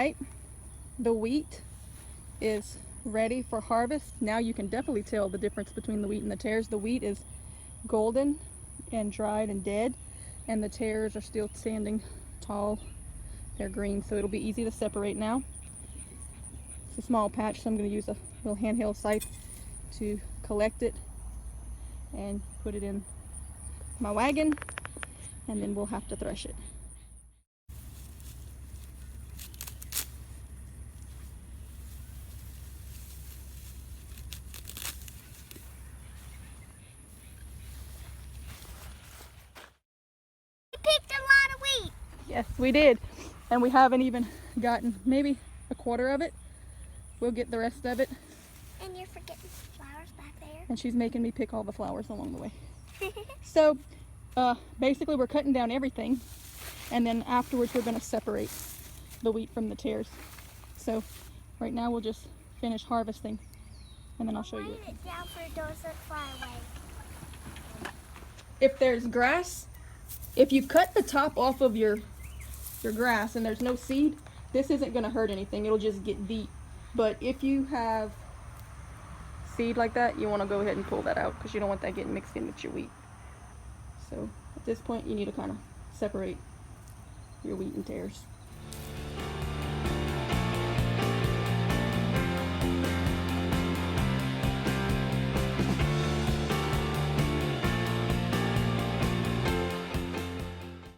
right, the wheat is ready for harvest. Now you can definitely tell the difference between the wheat and the tares. The wheat is golden and dried and dead, and the tares are still standing tall. They're green, so it'll be easy to separate now. It's a small patch, so I'm going to use a little handheld scythe to collect it and put it in my wagon, and then we'll have to thresh it. We picked a lot of wheat. Yes, we did, and we haven't even gotten maybe a quarter of it. We'll get the rest of it. And you're forgetting flowers back there. And she's making me pick all the flowers along the way. So basically we're cutting down everything, and then afterwards we're going to separate the wheat from the tares. So right now we'll just finish harvesting, and then I'll show you it. It down for those that fly away. If there's grass, if you cut the top off of your grass and there's no seed, this isn't going to hurt anything. It'll just get deep. But if you have seed like that, you want to go ahead and pull that out, because you don't want that getting mixed in with your wheat. So at this point you need to kind of separate your wheat and tares.